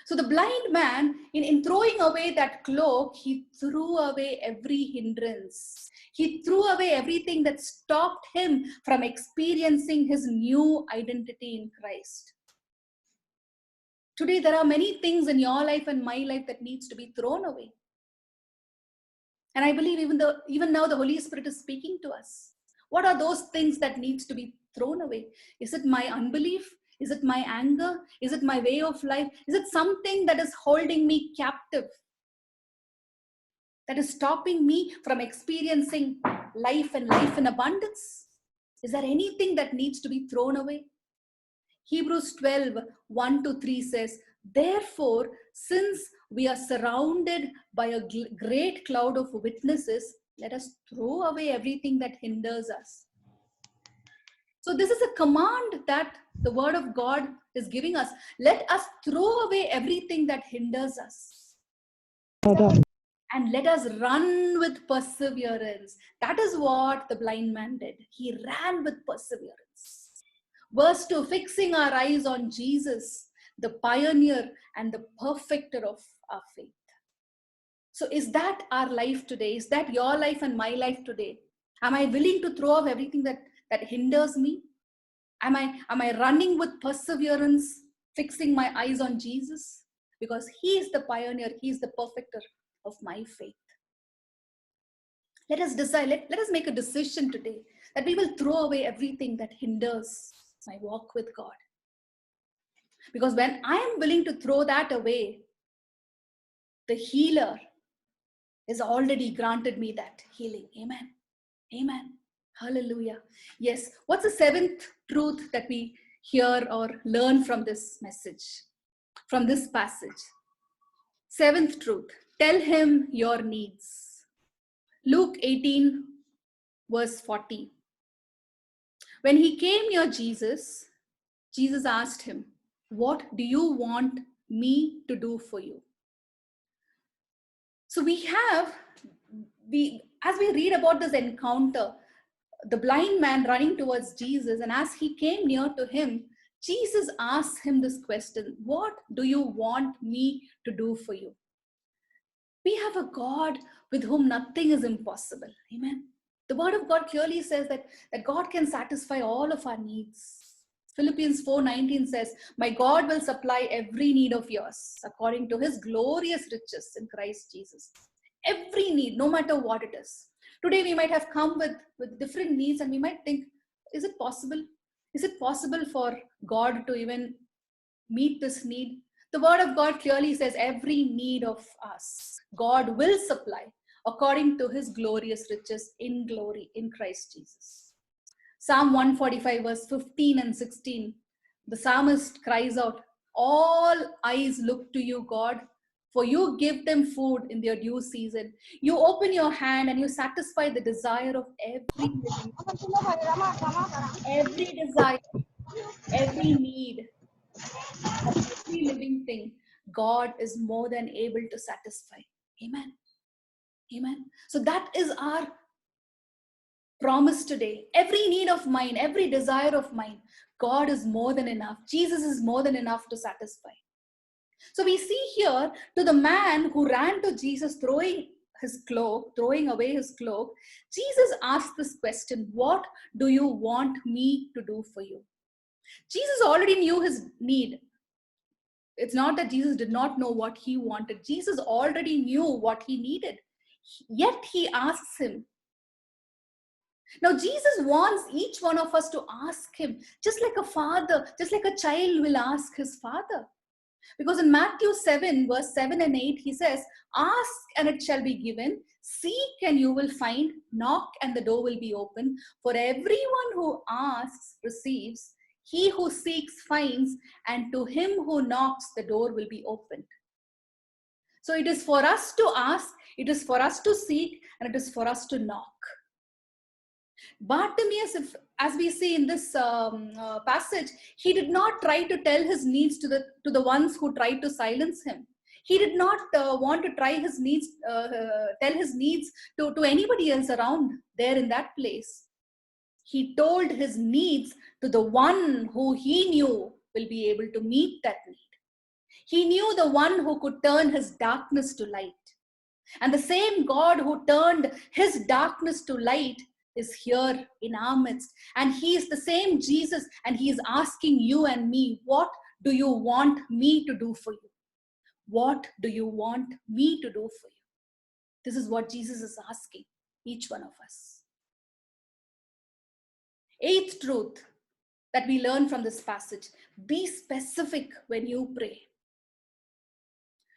So the blind man, in throwing away that cloak, he threw away every hindrance. He threw away everything that stopped him from experiencing his new identity in Christ. Today, there are many things in your life and my life that needs to be thrown away. And I believe even now the Holy Spirit is speaking to us. What are those things that needs to be thrown away? Is it my unbelief? Is it my anger? Is it my way of life? Is it something that is holding me captive? That is stopping me from experiencing life and life in abundance? Is there anything that needs to be thrown away? Hebrews 12:1-3 says, therefore, since we are surrounded by a great cloud of witnesses, let us throw away everything that hinders us. So this is a command that the word of God is giving us. Let us throw away everything that hinders us. And let us run with perseverance. That is what the blind man did. He ran with perseverance. Verse 2, fixing our eyes on Jesus, the pioneer and the perfecter of our faith. So is that our life today? Is that your life and my life today? Am I willing to throw off everything that hinders me? Am I running with perseverance, fixing my eyes on Jesus? Because he is the pioneer, he is the perfecter of my faith. Let us decide, let us make a decision today that we will throw away everything that hinders my walk with God. Because when I am willing to throw that away, the healer has already granted me that healing. Amen. Amen. Hallelujah. Yes. What's the seventh truth that we hear or learn from this message, from this passage? Seventh truth, tell him your needs. Luke 18:40. When he came near Jesus, Jesus asked him, what do you want me to do for you? So as we read about this encounter, the blind man running towards Jesus, and as he came near to him, Jesus asked him this question, what do you want me to do for you? We have a God with whom nothing is impossible. Amen. The word of God clearly says that God can satisfy all of our needs. Philippians 4:19 says, my God will supply every need of yours according to his glorious riches in Christ Jesus. Every need, no matter what it is. Today we might have come with different needs and we might think, is it possible? Is it possible for God to even meet this need? The word of God clearly says every need of us, God will supply according to his glorious riches in glory in Christ Jesus. Psalm 145:15 and 16, the psalmist cries out, all eyes look to you, God, For you give them food in their due season. You open your hand and you satisfy the desire of every desire, every need of every living thing. God is more than able to satisfy. Amen. Amen. So that is our promise today. Every need of mine, every desire of mine, God is more than enough. Jesus is more than enough to satisfy. So we see here to the man who ran to Jesus throwing away his cloak, Jesus asked this question, what do you want me to do for you? Jesus already knew his need. It's not that Jesus did not know what he wanted. Jesus already knew what he needed. Yet he asks him. Now, Jesus wants each one of us to ask him, just like a father, just like a child will ask his father. Because in Matthew 7, verse 7 and 8, he says, ask and it shall be given, seek and you will find, knock and the door will be open. For everyone who asks receives, he who seeks finds, and to him who knocks the door will be opened. So it is for us to ask, it is for us to seek, and it is for us to knock. Bartimaeus, as we see in this passage, he did not try to tell his needs to the ones who tried to silence him. He did not want to tell his needs to anybody else around there in that place. He told his needs to the one who he knew will be able to meet that need. He knew the one who could turn his darkness to light. And the same God who turned his darkness to light is here in our midst. And he is the same Jesus, and he is asking you and me, what do you want me to do for you? What do you want me to do for you? This is what Jesus is asking each one of us. Eighth truth that we learn from this passage: be specific when you pray.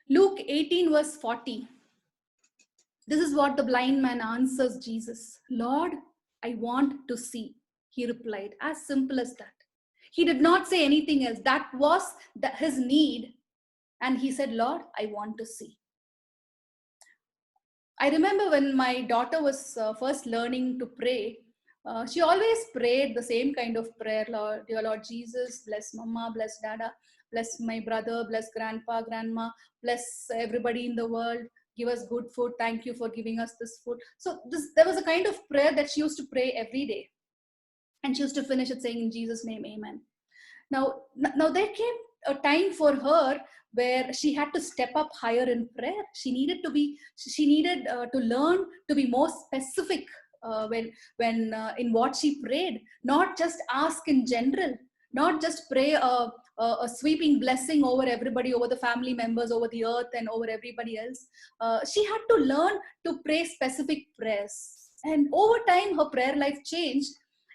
Luke 18 verse 40. This is what the blind man answers Jesus. Lord, I want to see. He replied, as simple as that. He did not say anything else. That was his need. And he said, Lord, I want to see. I remember when my daughter was first learning to pray, she always prayed the same kind of prayer. Lord, dear Lord Jesus, bless Mama, bless Dada, bless my brother, bless Grandpa, Grandma, bless everybody in the world. Give us good food. Thank you for giving us this food. So there was a kind of prayer that she used to pray every day. And she used to finish it saying, in Jesus' name, amen. Now there came a time for her where she had to step up higher in prayer. She needed to learn to be more specific when in what she prayed, not just ask in general, not just pray a sweeping blessing over everybody, over the family members, over the earth, and over everybody else. She had to learn to pray specific prayers. And over time, her prayer life changed.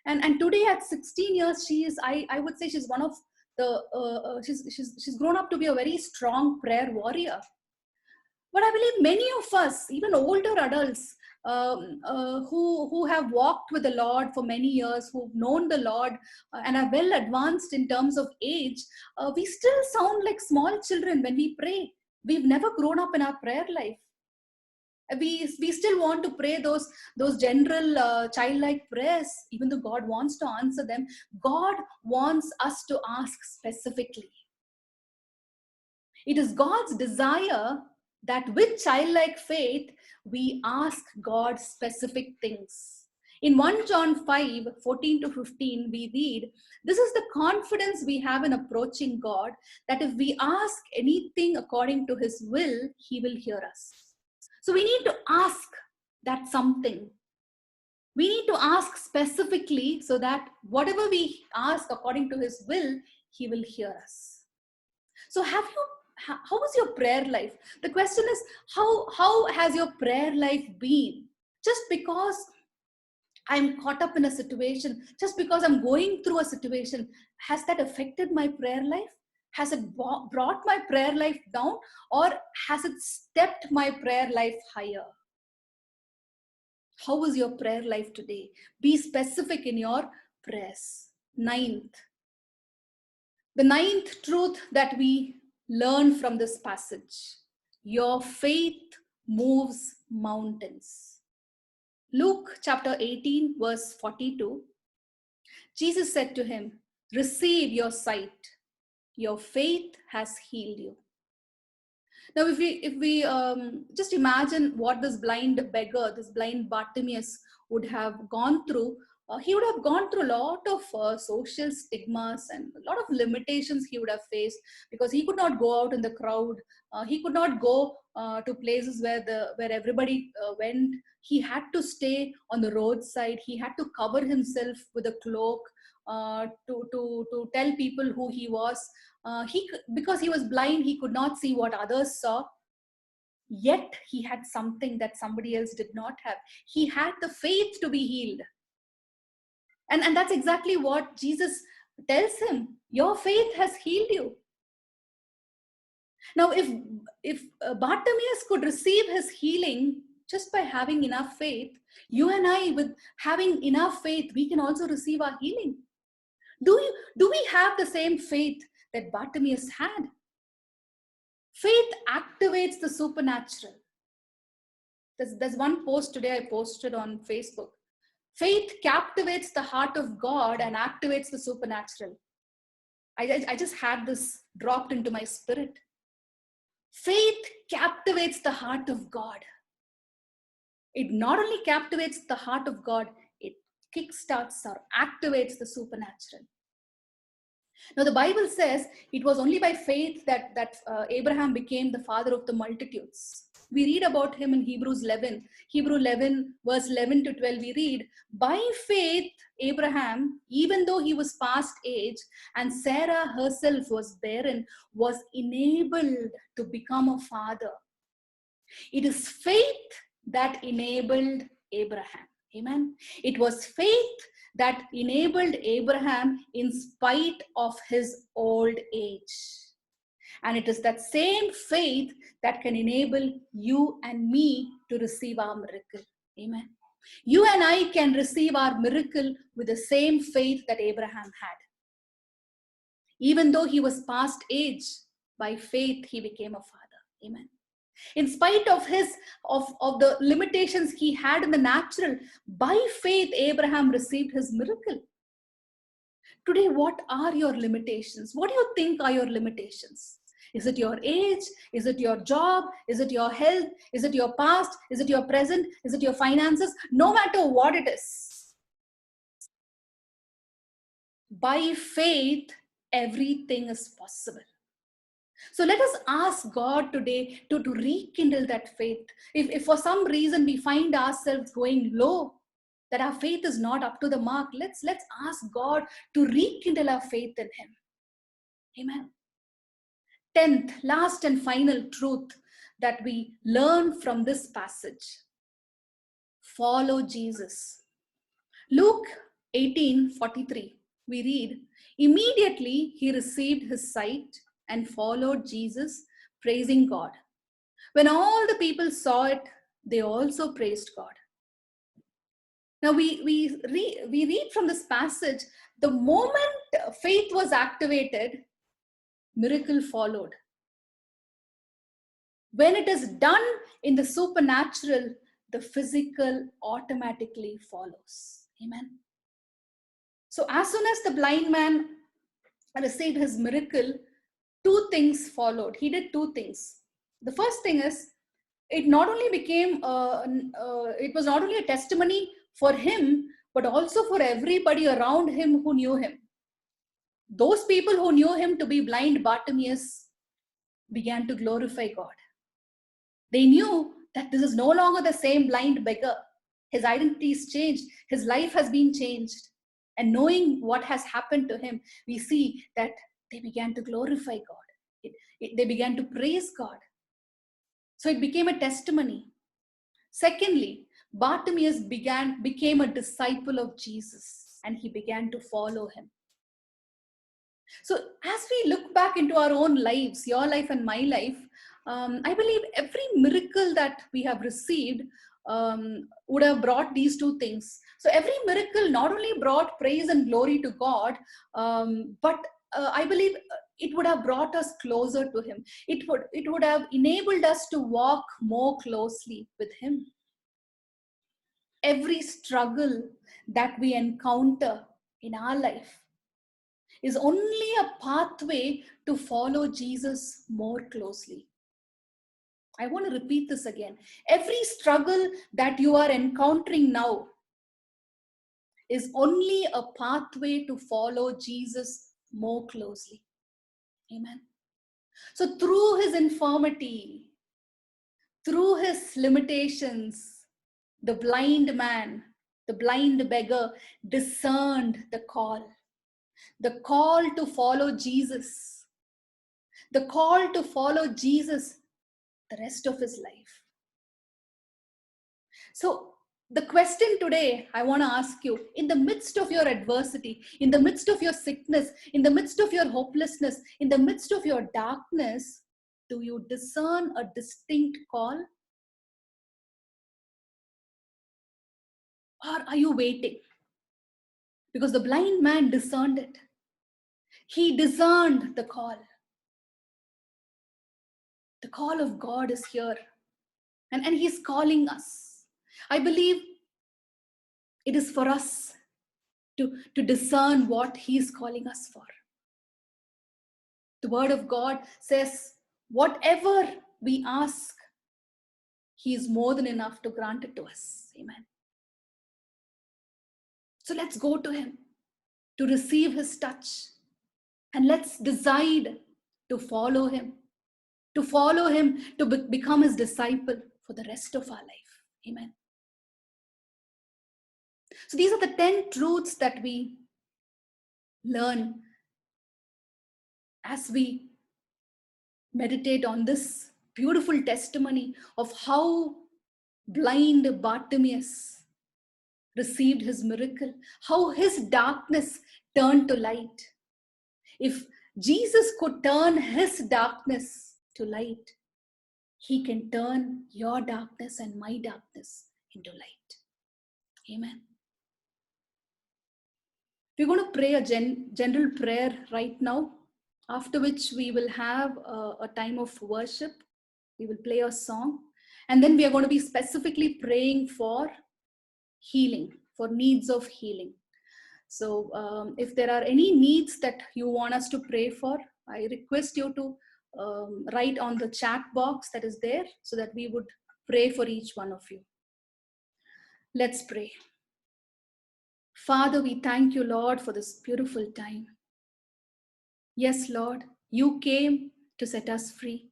And today at 16 years, she is, I would say she's one of the, she's grown up to be a very strong prayer warrior. But I believe many of us, even older adults, who have walked with the Lord for many years, who've known the Lord and are well advanced in terms of age, we still sound like small children when we pray. We've never grown up in our prayer life. We still want to pray those general childlike prayers, even though God wants to answer them. God wants us to ask specifically. It is God's desire that with childlike faith, we ask God specific things. In 1 John 5, 14 to 15, we read, this is the confidence we have in approaching God, that if we ask anything according to his will, he will hear us. So we need to ask that something. We need to ask specifically so that whatever we ask according to his will, he will hear us. So how was your prayer life? The question is, how has your prayer life been? Just because I'm caught up in a situation, just because I'm going through a situation, has that affected my prayer life? Has it brought my prayer life down, or has it stepped my prayer life higher? How is your prayer life today? Be specific in your prayers. The ninth truth that we learn from this passage: Your faith moves mountains. Luke chapter 18, verse 42. Jesus said to him, receive your sight. Your faith has healed you. Now, if we just imagine what this blind beggar, this blind Bartimaeus would have gone through, he would have gone through a lot of social stigmas and a lot of limitations he would have faced, because he could not go out in the crowd. He could not go to places where everybody went. He had to stay on the roadside. He had to cover himself with a cloak to tell people who he was. Because he was blind, he could not see what others saw. Yet he had something that somebody else did not have. He had the faith to be healed. And that's exactly what Jesus tells him. Your faith has healed you. Now, if Bartimaeus could receive his healing just by having enough faith, you and I, with having enough faith, we can also receive our healing. Do we have the same faith that Bartimaeus had? Faith activates the supernatural. There's one post today I posted on Facebook. Faith captivates the heart of God and activates the supernatural. I just had this dropped into my spirit. Faith captivates the heart of God. It not only captivates the heart of God, it kickstarts or activates the supernatural. Now, the Bible says it was only by faith that Abraham became the father of the multitudes. We read about him in Hebrews 11. Hebrew 11, verse 11 to 12, we read, by faith, Abraham, even though he was past age and Sarah herself was barren, was enabled to become a father. It is faith that enabled Abraham. Amen. It was faith that enabled Abraham in spite of his old age. And it is that same faith that can enable you and me to receive our miracle. Amen. You and I can receive our miracle with the same faith that Abraham had. Even though he was past age, by faith he became a father. Amen. In spite of the limitations he had in the natural, by faith Abraham received his miracle. Today, what are your limitations? What do you think are your limitations? Is it your age? Is it your job? Is it your health? Is it your past? Is it your present? Is it your finances? No matter what it is, by faith, everything is possible. So let us ask God today to rekindle that faith. If for some reason we find ourselves going low, that our faith is not up to the mark, let's ask God to rekindle our faith in Him. Amen. 10th, last and final truth that we learn from this passage. Follow Jesus. Luke 18:43, we read, immediately he received his sight and followed Jesus, praising God. When all the people saw it, they also praised God. Now we read from this passage, the moment faith was activated, miracle followed. When it is done in the supernatural, the physical automatically follows. Amen. So as soon as the blind man received his miracle, two things followed. He did two things. The first thing is, it not only became, it was not only a testimony for him, but also for everybody around him who knew him. Those people who knew him to be blind Bartimaeus began to glorify God. They knew that this is no longer the same blind beggar. His identity is changed. His life has been changed. And knowing what has happened to him, we see that they began to glorify God. They began to praise God. So it became a testimony. Secondly, Bartimaeus became a disciple of Jesus, and he began to follow him. So as we look back into our own lives, your life and my life, I believe every miracle that we have received would have brought these two things. So every miracle not only brought praise and glory to God, but I believe it would have brought us closer to him. It would have enabled us to walk more closely with him. Every struggle that we encounter in our life is only a pathway to follow Jesus more closely. I want to repeat this again. Every struggle that you are encountering now is only a pathway to follow Jesus more closely. Amen. So through his infirmity, through his limitations, the blind man, the blind beggar discerned the call to follow Jesus, the call to follow Jesus the rest of his life. So the question today I want to ask you, in the midst of your adversity, in the midst of your sickness, in the midst of your hopelessness, in the midst of your darkness, do you discern a distinct call? Or are you waiting? Because the blind man discerned it. He discerned the call. The call of God is here. And he's calling us. I believe it is for us to discern what he's calling us for. The word of God says, whatever we ask, he is more than enough to grant it to us. Amen. So let's go to him to receive his touch. And let's decide to follow him. To become his disciple for the rest of our life. Amen. So these are the 10 truths that we learn as we meditate on this beautiful testimony of how blind Bartimaeus received his miracle, how his darkness turned to light. If Jesus could turn his darkness to light, he can turn your darkness and my darkness into light. Amen. We're going to pray a general prayer right now, after which we will have a time of worship. We will play a song, and then we are going to be specifically praying for healing, for needs of healing. So if there are any needs that you want us to pray for, I request you to write on the chat box that is there so that we would pray for each one of you. Let's pray. Father, we thank you, Lord, for this beautiful time. Yes, Lord, you came to set us free.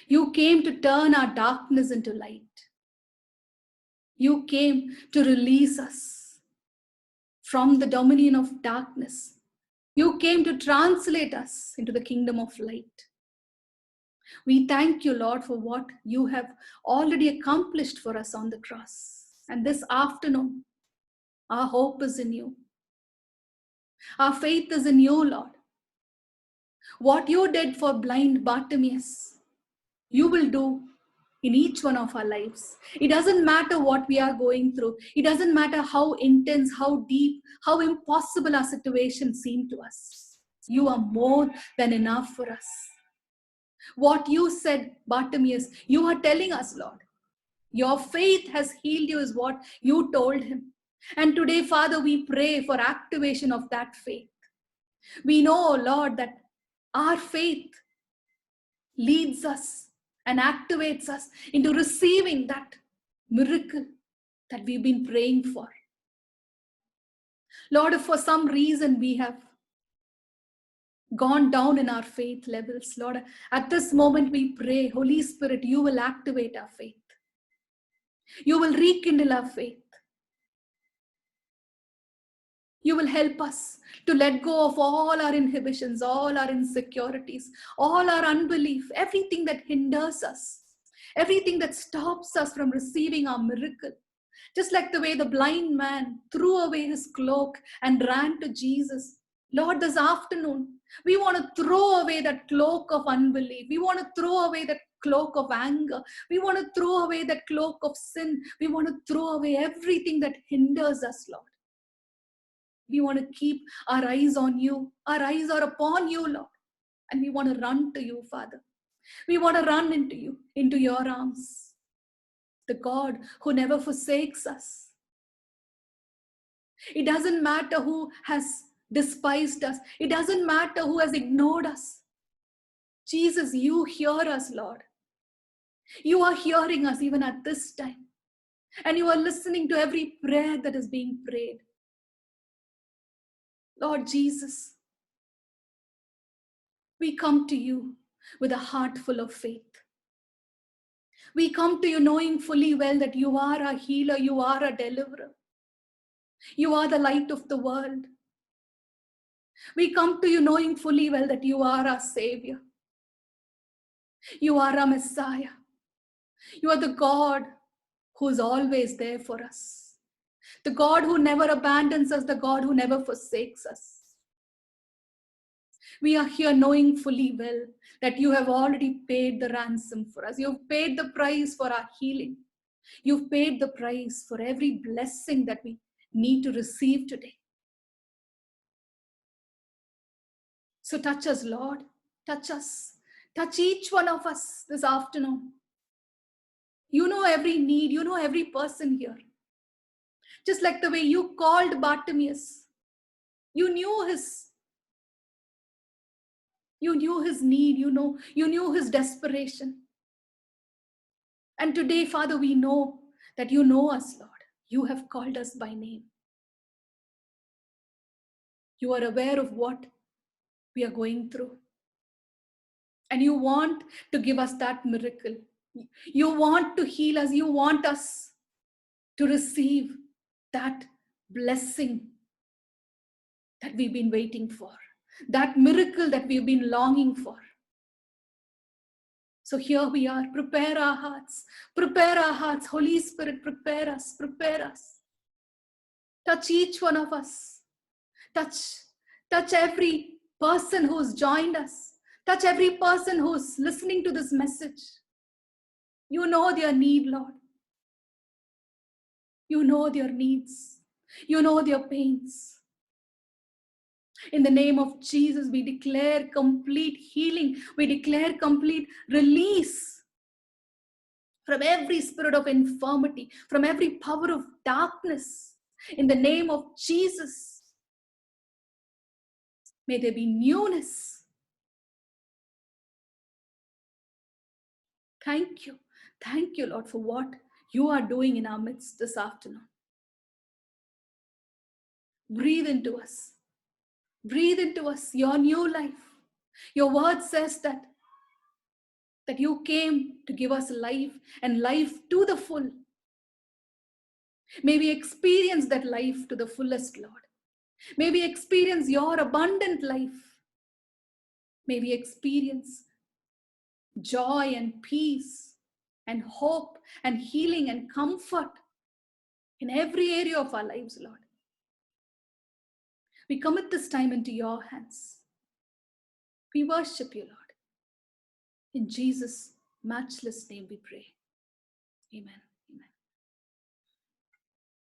You came to turn our darkness into light. You came to release us from the dominion of darkness. You came to translate us into the kingdom of light. We thank you, Lord, for what you have already accomplished for us on the cross. And this afternoon, our hope is in you. Our faith is in you, Lord. What you did for blind Bartimaeus, you will do in each one of our lives. It doesn't matter what we are going through. It doesn't matter how intense, how deep, how impossible our situation seemed to us. You are more than enough for us. What you said, Bartimaeus, you are telling us, Lord. Your faith has healed you is what you told him. And today, Father, we pray for activation of that faith. We know, Lord, that our faith leads us and activates us into receiving that miracle that we've been praying for. Lord, if for some reason we have gone down in our faith levels, Lord, at this moment we pray, Holy Spirit, you will activate our faith. You will rekindle our faith. You will help us to let go of all our inhibitions, all our insecurities, all our unbelief, everything that hinders us, everything that stops us from receiving our miracle. Just like the way the blind man threw away his cloak and ran to Jesus. Lord, this afternoon, we want to throw away that cloak of unbelief. We want to throw away that cloak of anger. We want to throw away that cloak of sin. We want to throw away everything that hinders us, Lord. We want to keep our eyes on you. Our eyes are upon you, Lord. And we want to run to you, Father. We want to run into you, into your arms. The God who never forsakes us. It doesn't matter who has despised us. It doesn't matter who has ignored us. Jesus, you hear us, Lord. You are hearing us even at this time. And you are listening to every prayer that is being prayed. Lord Jesus, we come to you with a heart full of faith. We come to you knowing fully well that you are a healer, you are a deliverer. You are the light of the world. We come to you knowing fully well that you are our Savior. You are our Messiah. You are the God who is always there for us. The God who never abandons us, the God who never forsakes us. We are here knowing fully well that you have already paid the ransom for us. You've paid the price for our healing. You've paid the price for every blessing that we need to receive today. So touch us, Lord. Touch us. Touch each one of us this afternoon. You know every need. You know every person here. Just like the way you called Bartimaeus. You knew his need. You knew his desperation. And today, Father, we know that you know us, Lord. You have called us by name. You are aware of what we are going through. And you want to give us that miracle. You want to heal us. You want us to receive that blessing that we've been waiting for. That miracle that we've been longing for. So here we are. Prepare our hearts. Prepare our hearts. Holy Spirit, prepare us. Prepare us. Touch each one of us. Touch every person who's joined us. Touch every person who's listening to this message. You know their need, Lord. You know their needs. You know their pains. In the name of Jesus, we declare complete healing. We declare complete release from every spirit of infirmity, from every power of darkness. In the name of Jesus, may there be newness. Thank you. Thank you, Lord, for what you are doing in our midst this afternoon. Breathe into us. Breathe into us your new life. Your word says that you came to give us life and life to the full. May we experience that life to the fullest, Lord. May we experience your abundant life. May we experience joy and peace and hope and healing and comfort in every area of our lives, Lord. We commit this time into your hands. We worship you, Lord. In Jesus' matchless name we pray. Amen.